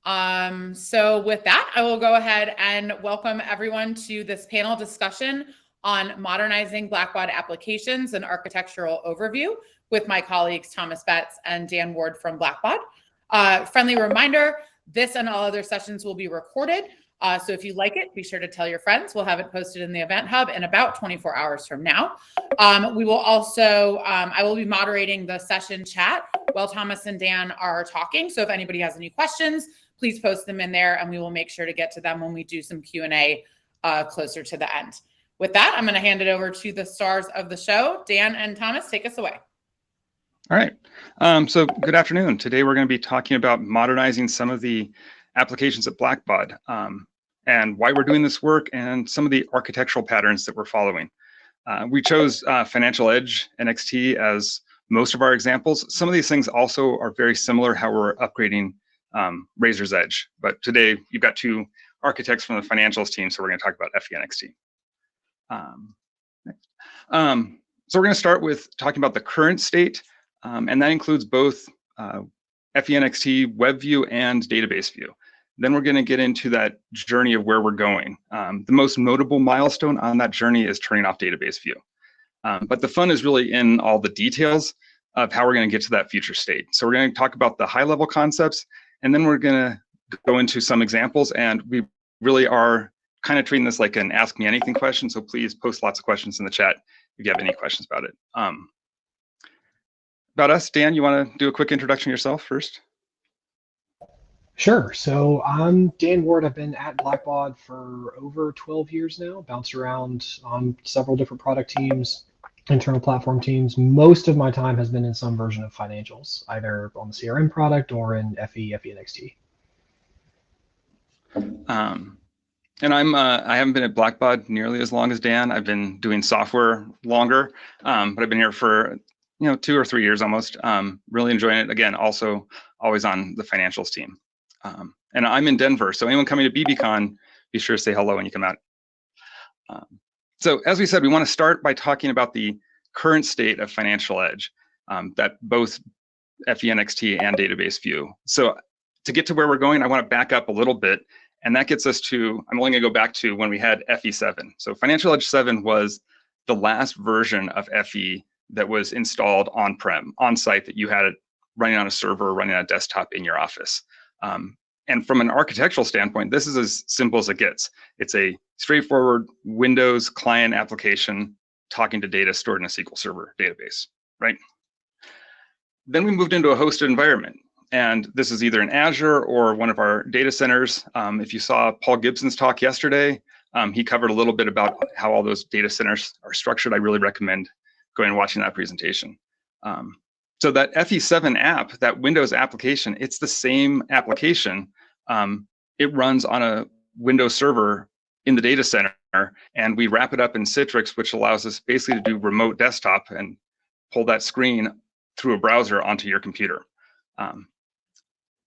So with that, I will go ahead and welcome everyone to this panel discussion on modernizing Blackbaud applications and architectural overview with my colleagues Thomas Betts and Dan Ward from Blackbaud. Friendly reminder, this and all other sessions will be recorded. So if you like it, be sure to tell your friends. We'll have it posted in the Event Hub in about 24 hours from now. We will also, I will be moderating the session chat while Thomas and Dan are talking. So if anybody has any questions, please post them in there and we will make sure to get to them when we do some Q&A closer to the end. With that, I'm going to hand it over to the stars of the show. Dan and Thomas, take us away. All right. So good afternoon. Today we're going to be talking about modernizing some of the applications at Blackbaud and why we're doing this work and some of the architectural patterns that we're following. We chose Financial Edge NXT as most of our examples. Some of these things also are very similar how we're upgrading Razor's Edge. But today you've got two architects from the financials team, so we're going to talk about FE NXT. So we're going to start with talking about the current state, and that includes both FE NXT WebView and Database View. Then we're going to get into that journey of where we're going. The most notable milestone on that journey is turning off Database View. But the fun is really in all the details of how we're going to get to that future state. So we're going to talk about the high-level concepts, and then we're going to go into some examples, and we really are kind of treating this like an Ask Me Anything question, so please post lots of questions in the chat if you have any questions about it. About us, Dan, you want to do a quick introduction yourself first? Sure. So I'm Dan Ward. I've been at Blackbaud for over 12 years now, bounced around on several different product teams, internal platform teams. Most of my time has been in some version of financials, either on the CRM product or in FE NXT. And I haven't been at Blackbaud nearly as long as Dan. I've been doing software longer, but I've been here for 2 or 3 years almost. Really enjoying it. Again, also always on the financials team. And I'm in Denver, so anyone coming to BBCon, be sure to say hello when you come out. So as we said, we want to start by talking about the current state of Financial Edge, that both FE NXT and Database View. So to get to where we're going, I want to back up a little bit, and that gets us to, I'm only going to go back to when we had FE7. So Financial Edge 7 was the last version of FE that was installed on-prem, on-site, that you had it running on a server, running on a desktop in your office. And from an architectural standpoint, this is as simple as it gets. It's a straightforward Windows client application talking to data stored in a SQL Server database, right? Then we moved into a hosted environment. And this is either in Azure or one of our data centers. If you saw Paul Gibson's talk yesterday, he covered a little bit about how all those data centers are structured. I really recommend going and watching that presentation. So that FE7 app, that Windows application, it's the same application. It runs on a Windows server in the data center, and we wrap it up in Citrix, which allows us basically to do remote desktop and pull that screen through a browser onto your computer.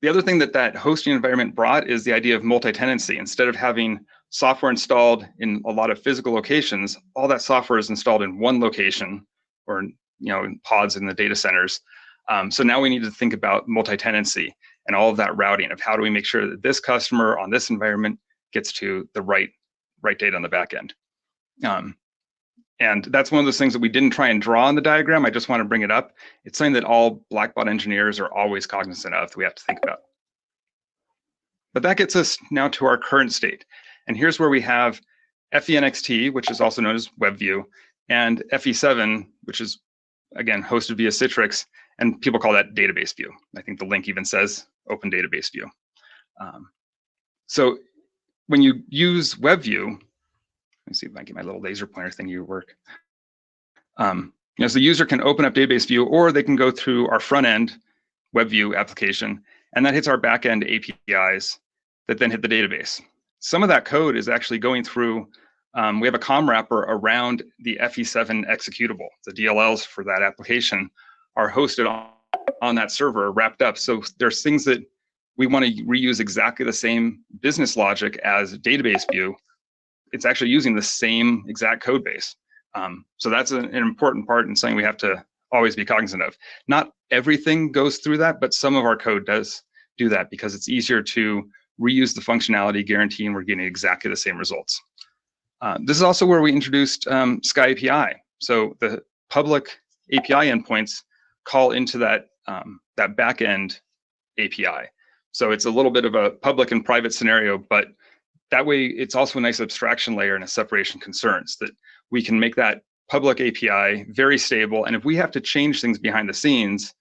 The other thing that that hosting environment brought is the idea of multi-tenancy. Instead of having software installed in a lot of physical locations, all that software is installed in one location, or in pods in the data centers. So now we need to think about multi-tenancy and all of that routing of how do we make sure that this customer on this environment gets to the right data on the back end. And that's one of those things that we didn't try and draw on the diagram. I just want to bring it up. It's something that all Blackbaud engineers are always cognizant of that we have to think about. But that gets us now to our current state. And here's where we have FE NXT, which is also known as WebView, and FE7, which is, again, hosted via Citrix, and people call that Database View. I think the link even says Open Database View. So when you use WebView, let me see if I can get my little laser pointer thing to work. So the user can open up Database View, or they can go through our front end WebView application, and that hits our back end APIs that then hit the database. Some of that code is actually going through, we have a COM wrapper around the FE7 executable. The DLLs for that application are hosted on that server, wrapped up. So there's things that we want to reuse exactly the same business logic as Database View. It's actually using the same exact code base. So that's an important part and something we have to always be cognizant of. Not everything goes through that, but some of our code does do that because it's easier to reuse the functionality, guaranteeing we're getting exactly the same results. This is also where we introduced Sky API. So the public API endpoints call into that, that backend API. So it's a little bit of a public and private scenario, but that way it's also a nice abstraction layer and a separation concerns that we can make that public API very stable. And if we have to change things behind the scenes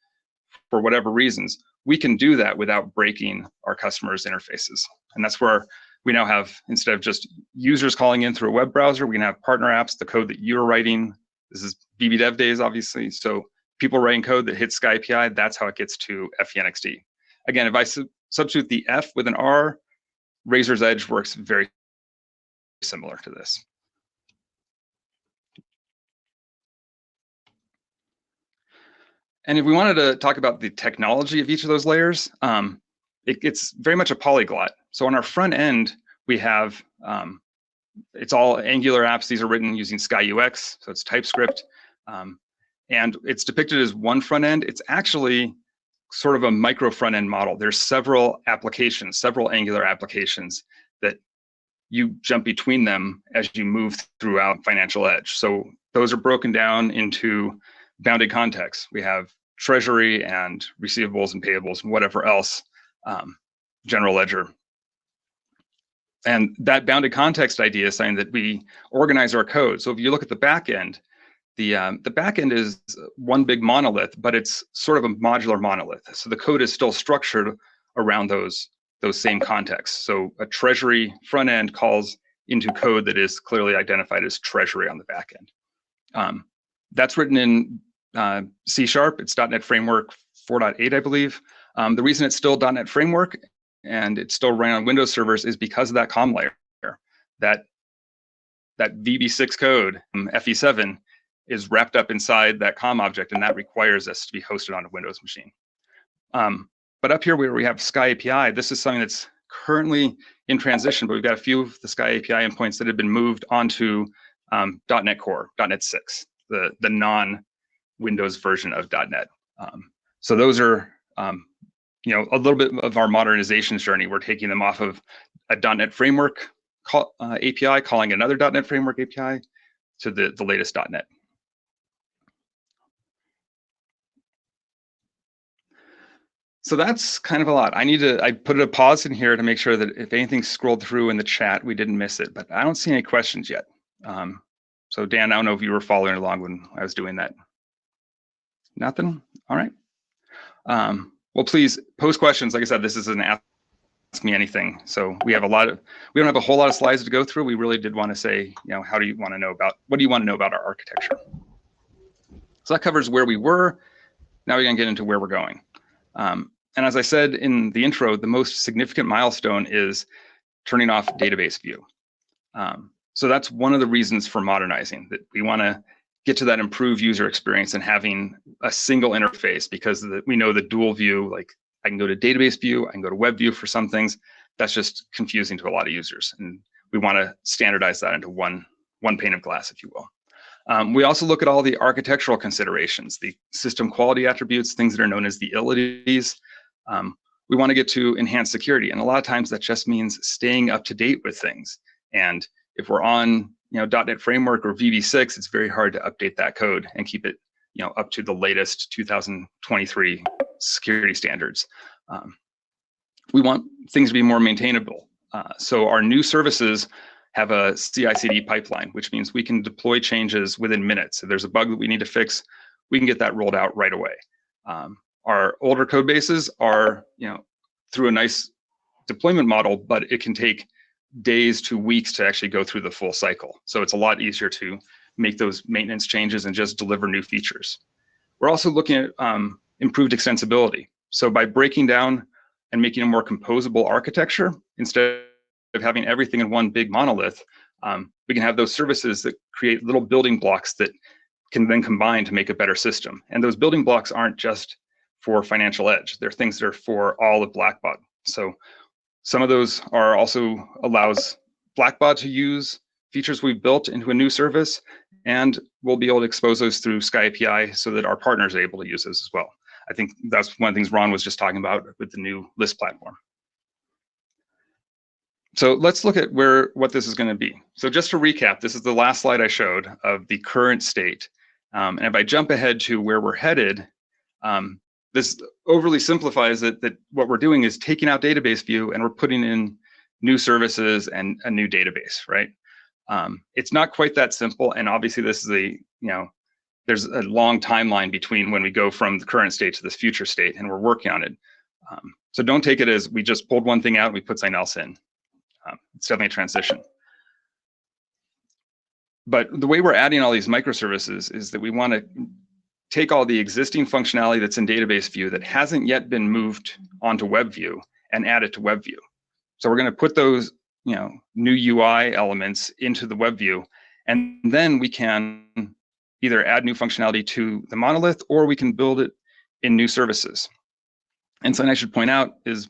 for whatever reasons, we can do that without breaking our customers' interfaces. And that's where we now have, instead of just users calling in through a web browser, we can have partner apps, the code that you're writing. This is BB Dev days, obviously. So people writing code that hits Sky API, that's how it gets to FENXD. Again, if I substitute the F with an R, Razor's Edge works very similar to this. And if we wanted to talk about the technology of each of those layers, it's very much a polyglot. So on our front end, we have, it's all Angular apps. These are written using Sky UX, so it's TypeScript. And it's depicted as one front end. It's actually sort of a micro front end model. There's several applications, several Angular applications that you jump between them as you move throughout Financial Edge. So those are broken down into bounded contexts. We have treasury and receivables and payables and whatever else, general ledger. And that bounded context idea is saying that we organize our code. So if you look at the back end, the back end is one big monolith, but it's sort of a modular monolith. So the code is still structured around those same contexts. So a treasury front end calls into code that is clearly identified as treasury on the back end. That's written in C#. It's .NET Framework 4.8, I believe. The reason it's still .NET Framework and it's still running on Windows servers is because of that COM layer. That VB6 code, FE7, is wrapped up inside that COM object, and that requires us to be hosted on a Windows machine. But up here where we have Sky API, this is something that's currently in transition, but we've got a few of the Sky API endpoints that have been moved onto .NET Core, .NET 6, the non-Windows version of .NET. So those are you know, a little bit of our modernization journey. We're taking them off of a .NET Framework API, calling another .NET Framework API to the latest .NET. So that's kind of a lot. I put a pause in here to make sure that if anything scrolled through in the chat, we didn't miss it, but I don't see any questions yet. So Dan, I don't know if you were following along when I was doing that. Nothing? All right. Well, please post questions. Like I said, this is an Ask Me Anything. So we don't have a whole lot of slides to go through. We really did want to say, you know, what do you want to know about our architecture? So that covers where we were. Now we're going to get into where we're going. And as I said in the intro, the most significant milestone is turning off database view. So that's one of the reasons for modernizing, that we want to get to that improved user experience and having a single interface, because we know the dual view, like I can go to database view, I can go to web view for some things. That's just confusing to a lot of users. And we want to standardize that into one pane of glass, if you will. We also look at all the architectural considerations, the system quality attributes, things that are known as the ilities. We want to get to enhanced security. And a lot of times that just means staying up to date with things. And if we're on .NET Framework or VB6, it's very hard to update that code and keep it up to the latest 2023 security standards. We want things to be more maintainable. So our new services have a CI/CD pipeline, which means we can deploy changes within minutes. If there's a bug that we need to fix, we can get that rolled out right away. Our older code bases are through a nice deployment model, but it can take days to weeks to actually go through the full cycle. So it's a lot easier to make those maintenance changes and just deliver new features. We're also looking at improved extensibility. So by breaking down and making a more composable architecture, instead of having everything in one big monolith, we can have those services that create little building blocks that can then combine to make a better system. And those building blocks aren't just for Financial Edge. They're things that are for all of Blackbaud. So some of those are also allows Blackbaud to use features we've built into a new service, and we'll be able to expose those through Sky API so that our partners are able to use those as well. I think that's one of the things Ron was just talking about with the new list platform. So let's look at what this is going to be. So just to recap, this is the last slide I showed of the current state. And if I jump ahead to where we're headed, this overly simplifies it, that what we're doing is taking out database view and we're putting in new services and a new database, right? It's not quite that simple. And obviously this is there's a long timeline between when we go from the current state to this future state, and we're working on it. So don't take it as we just pulled one thing out and we put something else in. It's definitely a transition. But the way we're adding all these microservices is that we want to take all the existing functionality that's in database view that hasn't yet been moved onto web view and add it to web view. So we're going to put those new UI elements into the web view, and then we can either add new functionality to the monolith, or we can build it in new services. And something I should point out is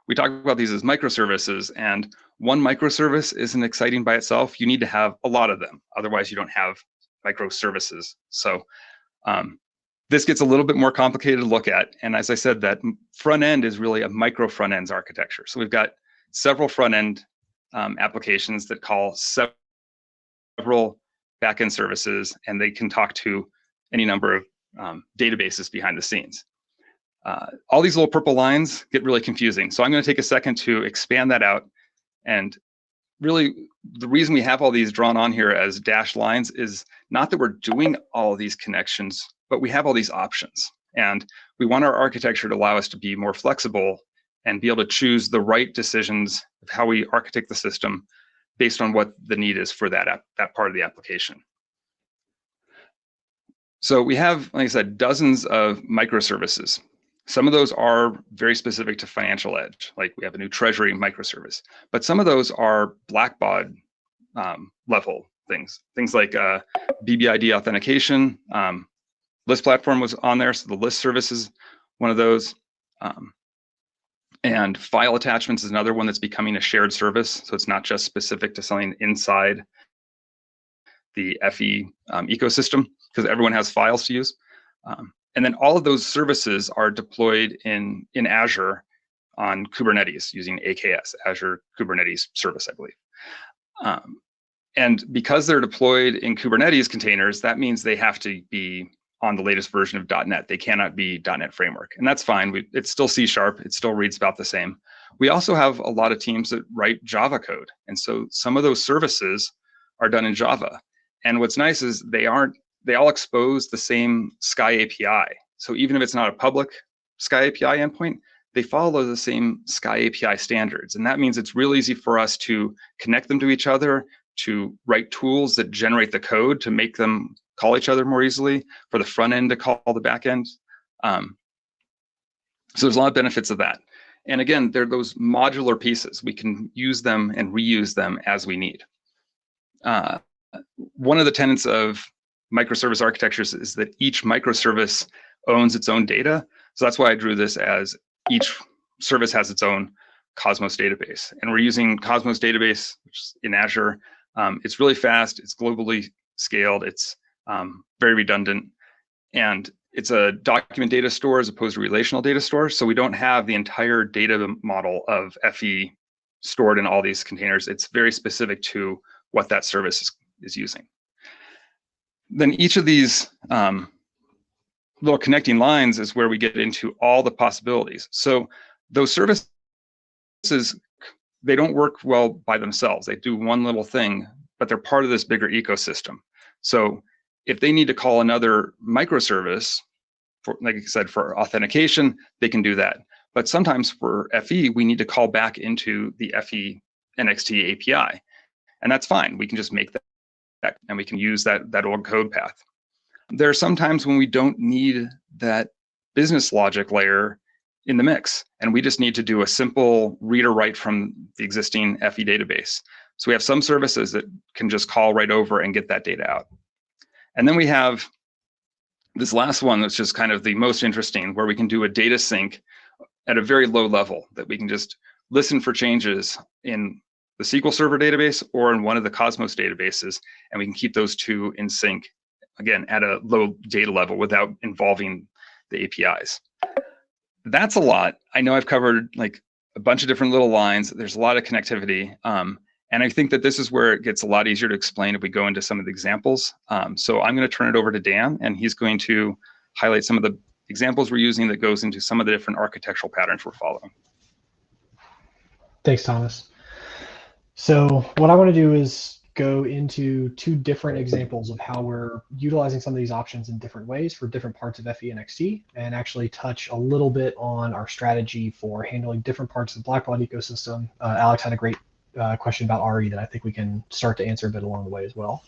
we talk about these as microservices, and one microservice isn't exciting by itself. You need to have a lot of them. Otherwise, you don't have microservices. So this gets a little bit more complicated to look at. And as I said, that front end is really a micro front ends architecture. So we've got several front end applications that call several backend services, and they can talk to any number of databases behind the scenes. All these little purple lines get really confusing. So I'm going to take a second to expand that out. And really, the reason we have all these drawn on here as dashed lines is not that we're doing all of these connections, but we have all these options. And we want our architecture to allow us to be more flexible and be able to choose the right decisions of how we architect the system based on what the need is for that part of the application. So we have, like I said, dozens of microservices. Some of those are very specific to Financial Edge, like we have a new treasury microservice, but some of those are Blackbaud level things like BBID authentication. List platform was on there, so the list service is one of those. And file attachments is another one that's becoming a shared service, so it's not just specific to something inside the FE ecosystem, because everyone has files to use. And then all of those services are deployed in Azure on Kubernetes using AKS, Azure Kubernetes Service, I believe. And because they're deployed in Kubernetes containers, that means they have to be on the latest version of .NET. They cannot be .NET Framework, and that's fine. It's still C#, it still reads about the same. We also have a lot of teams that write Java code, and so some of those services are done in Java. And what's nice is they all expose the same Sky API. So even if it's not a public Sky API endpoint, they follow the same Sky API standards. And that means it's real easy for us to connect them to each other, to write tools that generate the code to make them call each other more easily, for the front end to call the back end. So there's a lot of benefits of that. And again, they're those modular pieces. We can use them and reuse them as we need. One of the tenets of microservice architectures is that each microservice owns its own data. So that's why I drew this as each service has its own Cosmos database. And we're using Cosmos database, which is in Azure. It's really fast, it's globally scaled, it's very redundant, and it's a document data store as opposed to relational data store. So we don't have the entire data model of FE stored in all these containers. It's very specific to what that service is using. Then each of these little connecting lines is where we get into all the possibilities. So those services, they don't work well by themselves. They do one little thing, but they're part of this bigger ecosystem. So if they need to call another microservice, like I said, for authentication, they can do that. But sometimes for FE, we need to call back into the FE NXT API. And that's fine. We can just make that, and we can use that old code path. There are some times when we don't need that business logic layer in the mix, and we just need to do a simple read or write from the existing FE database. So we have some services that can just call right over and get that data out. And then we have this last one that's just kind of the most interesting, where we can do a data sync at a very low level, that we can just listen for changes in the SQL Server database or in one of the Cosmos databases, and we can keep those two in sync, again, at a low data level without involving the APIs. That's a lot. I know I've covered like a bunch of different little lines. There's a lot of connectivity. And I think that this is where it gets a lot easier to explain if we go into some of the examples. So I'm going to turn it over to Dan, and he's going to highlight some of the examples we're using that goes into some of the different architectural patterns we're following. Thanks, Thomas. So what I want to do is go into two different examples of how we're utilizing some of these options in different ways for different parts of FE and XT, and actually touch a little bit on our strategy for handling different parts of the Blackbaud ecosystem. Alex had a great question about RE that I think we can start to answer a bit along the way as well.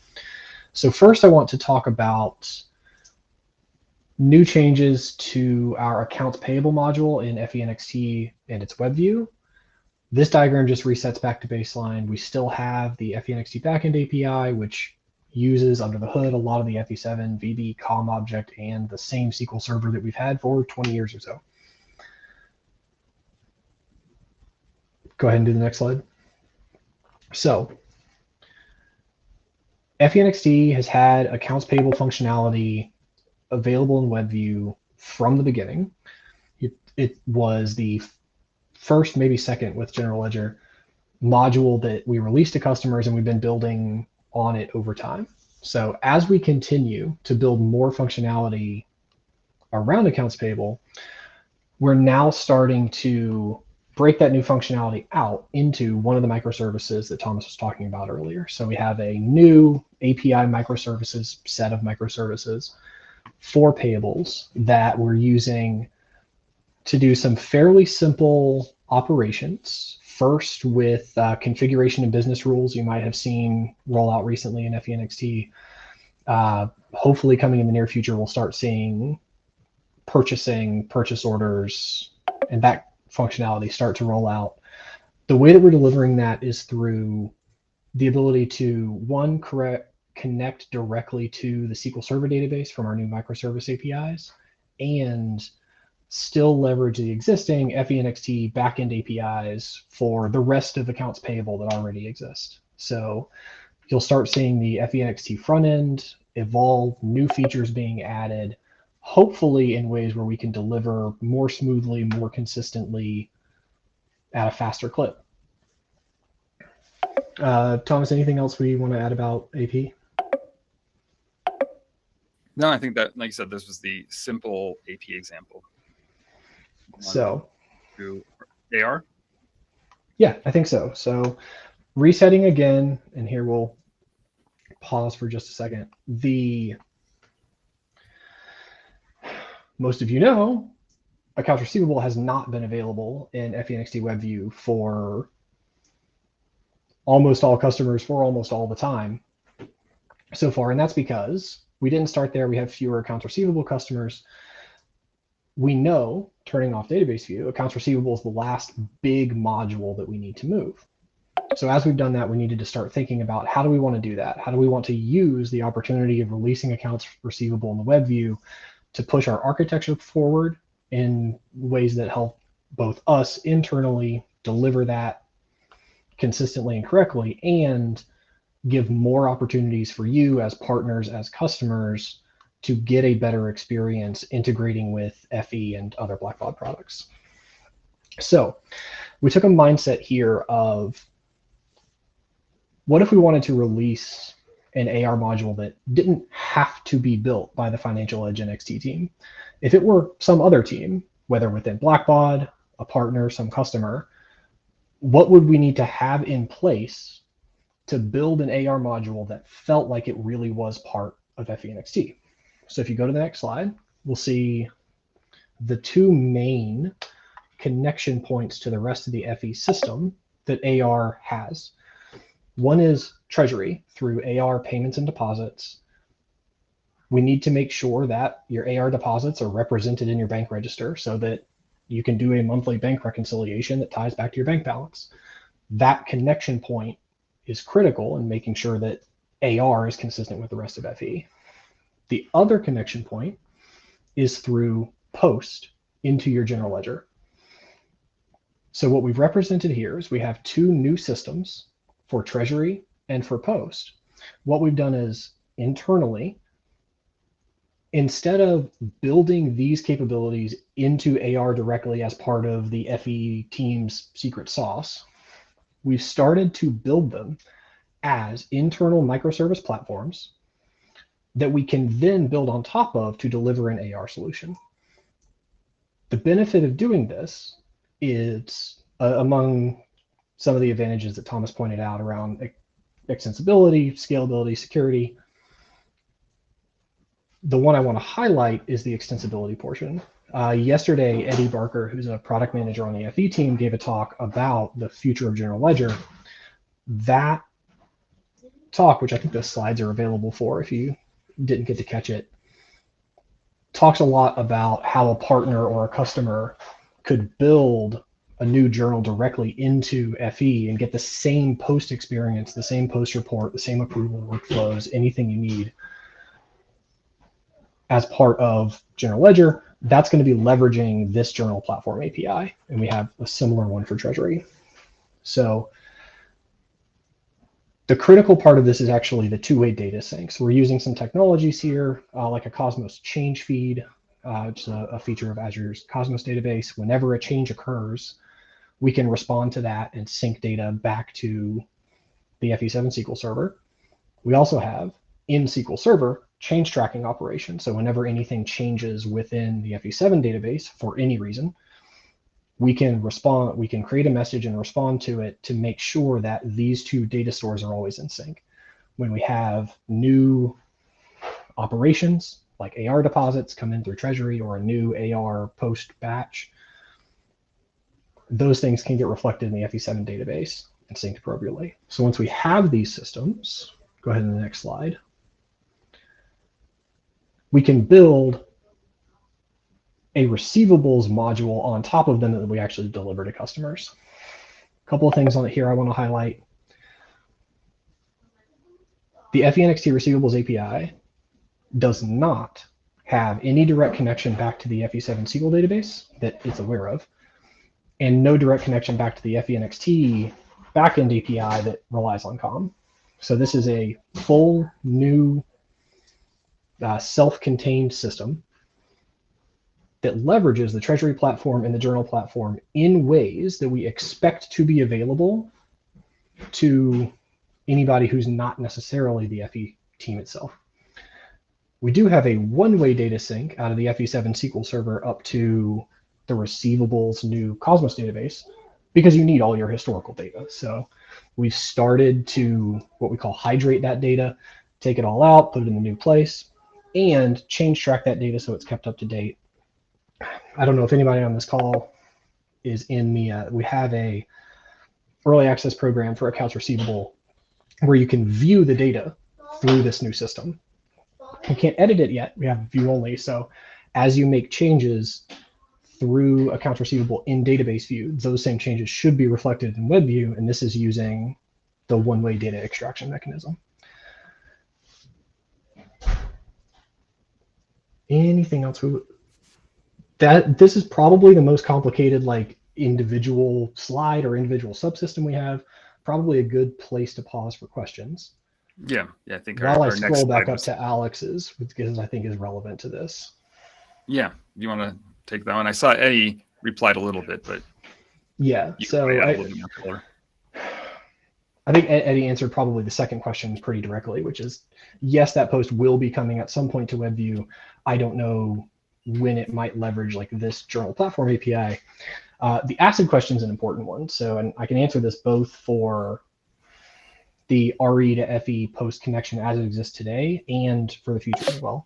So first I want to talk about new changes to our accounts payable module in FE and XT and its web view. This diagram just resets back to baseline. We still have the FE and XT backend API, which uses under the hood a lot of the FE7 VB COM object and the same SQL server that we've had for 20 years or so. Go ahead and do the next slide. So FE and XT has had accounts payable functionality available in WebView from the beginning. It was the first, maybe second with General Ledger module that we released to customers, and we've been building on it over time. So as we continue to build more functionality around accounts payable, we're now starting to break that new functionality out into one of the microservices that Thomas was talking about earlier. So we have a new API microservices set of microservices for payables that we're using to do some fairly simple operations. First with configuration and business rules you might have seen roll out recently in FE and XT. Hopefully coming in the near future, we'll start seeing purchasing, purchase orders, and that functionality start to roll out. The way that we're delivering that is through the ability to, one, connect directly to the SQL Server database from our new microservice APIs, and still leverage the existing FE and XT backend APIs for the rest of accounts payable that already exist. So you'll start seeing the FE and XT front end evolve, new features being added, hopefully in ways where we can deliver more smoothly, more consistently at a faster clip. Thomas, anything else we want to add about AP? No, I think that, like you said, this was the simple AP example. So, to AR? Yeah, I think so. So resetting again, and here we'll pause for just a second. Most of you know, accounts receivable has not been available in FE and XT WebView for almost all customers for almost all the time so far, and that's because we didn't start there. We have fewer accounts receivable customers. We know, turning off database view, accounts receivable is the last big module that we need to move. So as we've done that, we needed to start thinking about how do we want to do that? How do we want to use the opportunity of releasing accounts receivable in the web view to push our architecture forward in ways that help both us internally deliver that consistently and correctly, and give more opportunities for you as partners, as customers, to get a better experience integrating with FE and other Blackbaud products. So we took a mindset here of, what if we wanted to release an AR module that didn't have to be built by the Financial Edge and XT team? If it were some other team, whether within Blackbaud, a partner, some customer, what would we need to have in place to build an AR module that felt like it really was part of FE and XT? So if you go to the next slide, we'll see the two main connection points to the rest of the FE system that AR has. One is treasury through AR payments and deposits. We need to make sure that your AR deposits are represented in your bank register so that you can do a monthly bank reconciliation that ties back to your bank balance. That connection point is critical in making sure that AR is consistent with the rest of FE. The other connection point is through post into your general ledger. So what we've represented here is we have two new systems for treasury and for post. What we've done is internally instead of building these capabilities into AR directly as part of the FE team's secret sauce, we've started to build them as internal microservice platforms that we can then build on top of to deliver an AR solution. The benefit of doing this is, among some of the advantages that Thomas pointed out around extensibility, scalability, security, the one I want to highlight is the extensibility portion. Yesterday, Eddie Barker, who's a product manager on the FE team, gave a talk about the future of General Ledger. That talk, which I think the slides are available for if you didn't get to catch it, talks a lot about how a partner or a customer could build a new journal directly into FE and get the same post experience, the same post report, the same approval workflows, anything you need as part of General Ledger. That's going to be leveraging this journal platform API, and we have a similar one for Treasury. So the critical part of this is actually the two-way data sync. So we're using some technologies here, like a Cosmos change feed, which is a feature of Azure's Cosmos database. Whenever a change occurs, we can respond to that and sync data back to the FE7 SQL Server. We also have, in SQL Server, change tracking operation. So whenever anything changes within the FE7 database for any reason, we can respond, we can create a message and respond to it to make sure that these two data stores are always in sync. When we have new operations, like AR deposits come in through Treasury or a new AR post batch, those things can get reflected in the FE7 database and synced appropriately. So once we have these systems, go ahead to the next slide, we can build a receivables module on top of them that we actually deliver to customers. A couple of things on it here I want to highlight. The FENXT receivables API does not have any direct connection back to the FE7 SQL database that it's aware of, and no direct connection back to the FENXT backend API that relies on COM. So this is a full new self-contained system that leverages the Treasury platform and the Journal platform in ways that we expect to be available to anybody who's not necessarily the FE team itself. We do have a one-way data sync out of the FE7 SQL Server up to the receivables new Cosmos database because you need all your historical data. So we've started to what we call hydrate that data, take it all out, put it in the new place, and change track that data so it's kept up to date. I don't know if anybody on this call is in the, we have a early access program for accounts receivable where you can view the data through this new system. You can't edit it yet, we have view only. So as you make changes through accounts receivable in database view, those same changes should be reflected in web view, and this is using the one-way data extraction mechanism. Anything else? This is probably the most complicated like individual slide or individual subsystem we have. Probably a good place to pause for questions. Yeah, I think while I our next scroll back slide up to Alex's, because I think is relevant to this. Yeah, you want to take that one? I saw Eddie replied a little bit, but yeah, so I think Eddie answered probably the second question pretty directly, which is yes, that post will be coming at some point to WebView. I don't know when it might leverage like this journal platform API. The ACID question is an important one. So, and I can answer this both for the RE to FE post connection as it exists today and for the future as well.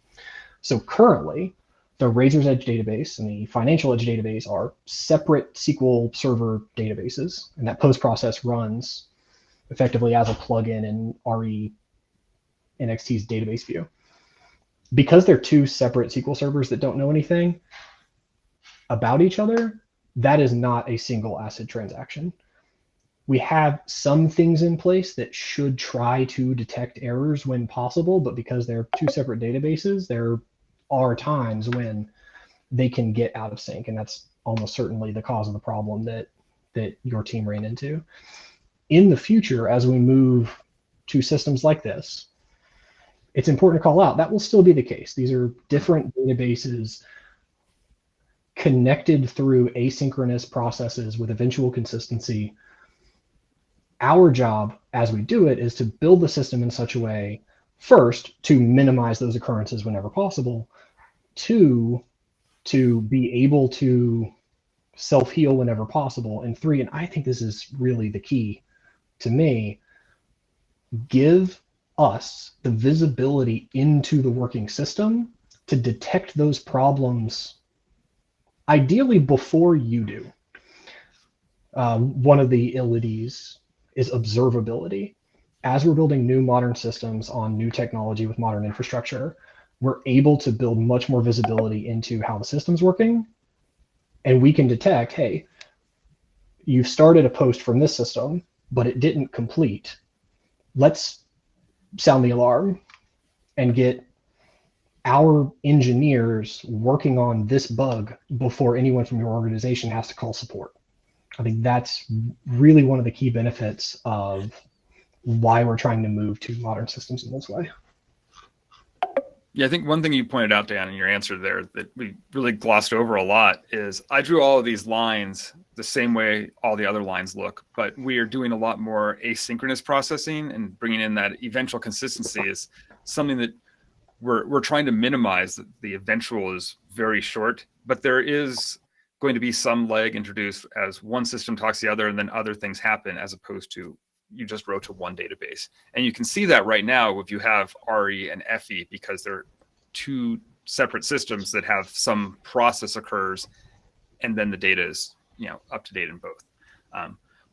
So currently, the Razor's Edge database and the Financial Edge database are separate SQL Server databases, and that post process runs effectively as a plugin in RE NXT's database view. Because they're two separate SQL servers that don't know anything about each other, that is not a single ACID transaction. We have some things in place that should try to detect errors when possible, but because they're two separate databases, there are times when they can get out of sync, and that's almost certainly the cause of the problem that your team ran into. In the future, as we move to systems like this, it's important to call out that will still be the case. These are different databases connected through asynchronous processes with eventual consistency. Our job as we do it is to build the system in such a way, first, to minimize those occurrences whenever possible, two, to be able to self-heal whenever possible, and three, and I think this is really the key to me, give us the visibility into the working system to detect those problems, ideally before you do. One of the illities is observability. As we're building new modern systems on new technology with modern infrastructure, we're able to build much more visibility into how the system's working, and we can detect, hey, you've started a post from this system, but it didn't complete. Let's sound the alarm and get our engineers working on this bug before anyone from your organization has to call support. I think that's really one of the key benefits of why we're trying to move to modern systems in this way. Yeah, I think one thing you pointed out, Dan, in your answer there that we really glossed over a lot is I drew all of these lines the same way all the other lines look, but we are doing a lot more asynchronous processing, and bringing in that eventual consistency is something that we're trying to minimize. The eventual is very short, but there is going to be some lag introduced as one system talks to the other, and then other things happen, as opposed to you just wrote to one database. And you can see that right now if you have RE and FE, because they're two separate systems that have some process occurs, and then the data is up to date in both.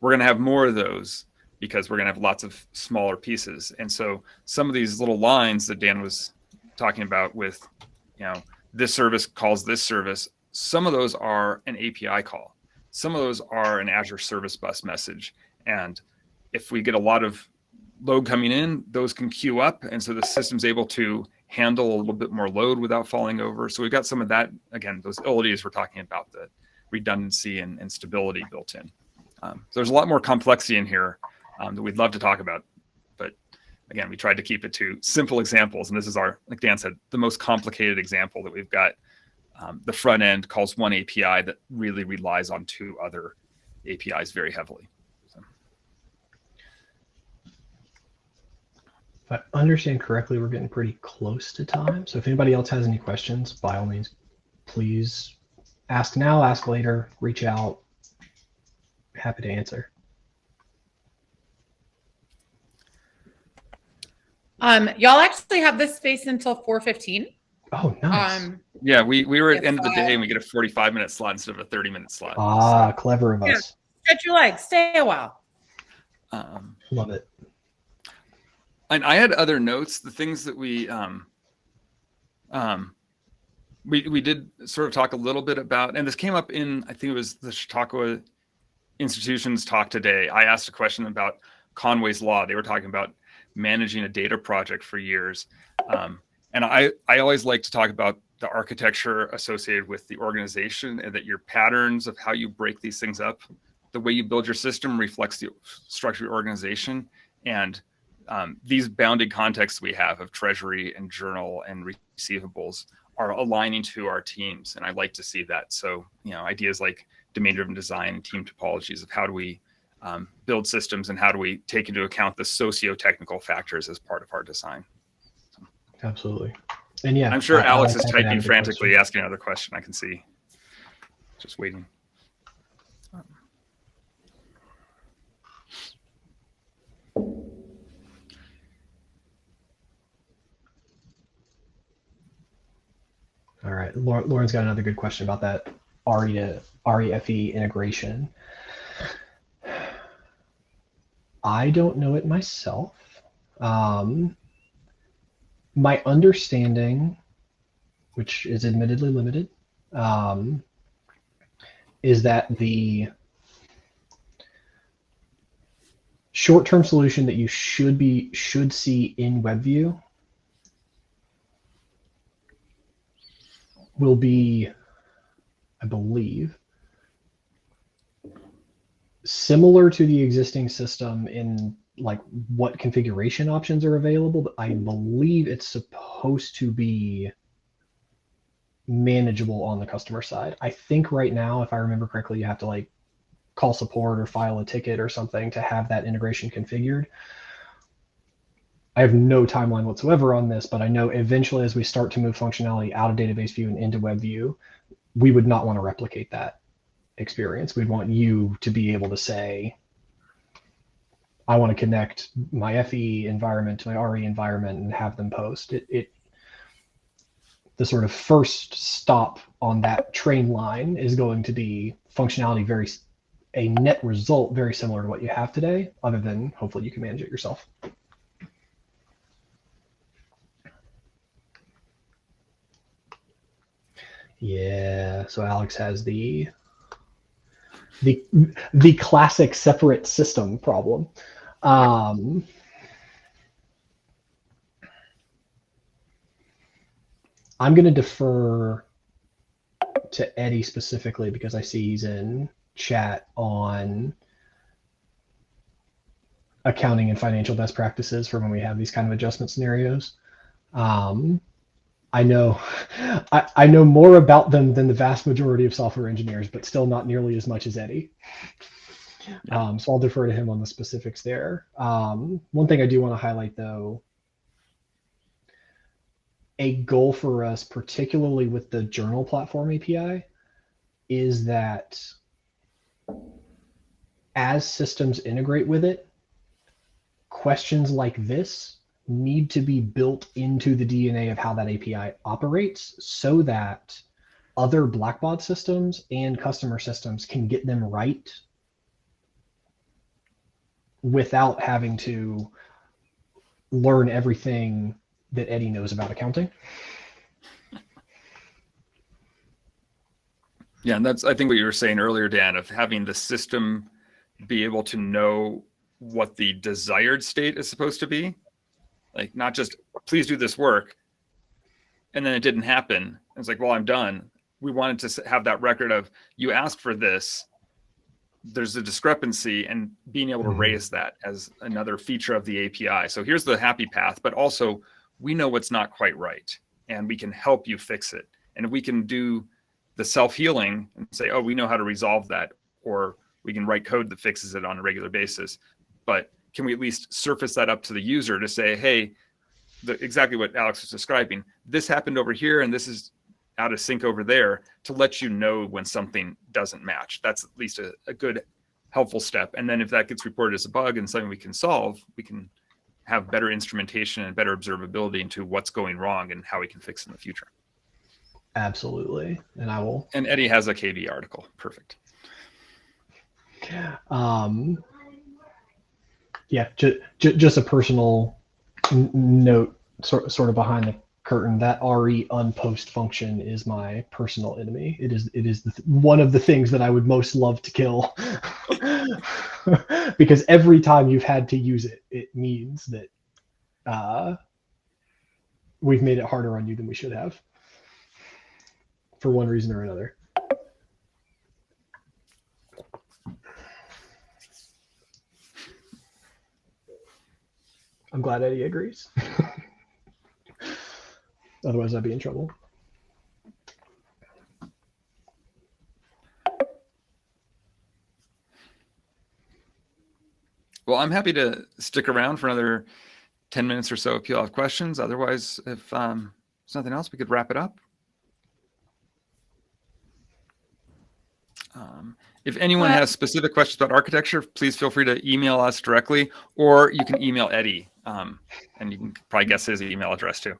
We're going to have more of those because we're going to have lots of smaller pieces. And so some of these little lines that Dan was talking about with, this service calls this service, some of those are an API call. Some of those are an Azure Service Bus message. And if we get a lot of load coming in, those can queue up. And so the system's able to handle a little bit more load without falling over. So we've got some of that, again, those LODs we're talking about, the redundancy and stability built in. So there's a lot more complexity in here that we'd love to talk about. But again, we tried to keep it to simple examples. And this is our, like Dan said, the most complicated example that we've got. The front end calls one API that really relies on two other APIs very heavily. So. If I understand correctly, we're getting pretty close to time. So if anybody else has any questions, by all means, please ask now, ask later, reach out. Happy to answer. Y'all actually have this space until 4:15. Oh, nice. Yeah, we were at the end of the day, and we get a 45-minute slot instead of a 30-minute slot. Ah, so. Clever of us. Yeah. Stretch your legs, stay a while. Love it. And I had other notes, the things that we did sort of talk a little bit about, and this came up in, I think it was the Chautauqua Institution's talk today. I asked a question about Conway's Law. They were talking about managing a data project for years. And I always like to talk about the architecture associated with the organization, and that your patterns of how you break these things up, the way you build your system reflects the structure of your organization. And these bounded contexts we have of treasury and journal and receivables are aligning to our teams. And I like to see that. So, ideas like domain-driven design and team topologies of how do we build systems, and how do we take into account the socio-technical factors as part of our design. Absolutely. And yeah, I'm sure Alex is typing frantically, asking another question. I can see. Just waiting. All right. Lauren's got another good question about that RE to REFE integration. I don't know it myself. My understanding, which is admittedly limited, is that the short-term solution that you should see in WebView will be, I believe, similar to the existing system in like what configuration options are available, but I believe it's supposed to be manageable on the customer side. I think right now, if I remember correctly, you have to like call support or file a ticket or something to have that integration configured. I have no timeline whatsoever on this, but I know eventually as we start to move functionality out of database view and into web view, we would not want to replicate that experience. We'd want you to be able to say, I want to connect my FE environment to my RE environment and have them post. The sort of first stop on that train line is going to be functionality, a net result very similar to what you have today, other than hopefully you can manage it yourself. Yeah, so Alex has the classic separate system problem. I'm going to defer to Eddie specifically because I see he's in chat on accounting and financial best practices for when we have these kind of adjustment scenarios. I know more about them than the vast majority of software engineers, but still not nearly as much as Eddie. So I'll defer to him on the specifics there. One thing I do want to highlight, though, a goal for us, particularly with the journal platform API, is that as systems integrate with it, questions like this need to be built into the DNA of how that API operates so that other Blackbaud systems and customer systems can get them right without having to learn everything that Eddie knows about accounting. Yeah, and that's, I think, what you were saying earlier, Dan, of having the system be able to know what the desired state is supposed to be. Like, not just, please do this work, and then it didn't happen. It's like, well, I'm done. We wanted to have that record of, you asked for this, there's a discrepancy, and being able to raise that as another feature of the API. So here's the happy path, but also we know what's not quite right, and we can help you fix it. And if we can do the self-healing and say, oh, we know how to resolve that, or we can write code that fixes it on a regular basis, but can we at least surface that up to the user to say, hey, exactly what Alex was describing, this happened over here and this is out of sync over there, to let you know when something doesn't match. That's at least a good, helpful step. And then if that gets reported as a bug and something we can solve, we can have better instrumentation and better observability into what's going wrong and how we can fix in the future. Absolutely. And I will. And Eddie has a KV article. Perfect. Yeah, just a personal note, sort of behind the curtain. That RE unpost function is my personal enemy. It is one of the things that I would most love to kill, because every time you've had to use it, it means that we've made it harder on you than we should have, for one reason or another. I'm glad Eddie agrees. Otherwise, I'd be in trouble. Well, I'm happy to stick around for another 10 minutes or so if you have questions. Otherwise, if there's nothing else, we could wrap it up. If anyone has specific questions about architecture, please feel free to email us directly, or you can email Eddie, and you can probably guess his email address too.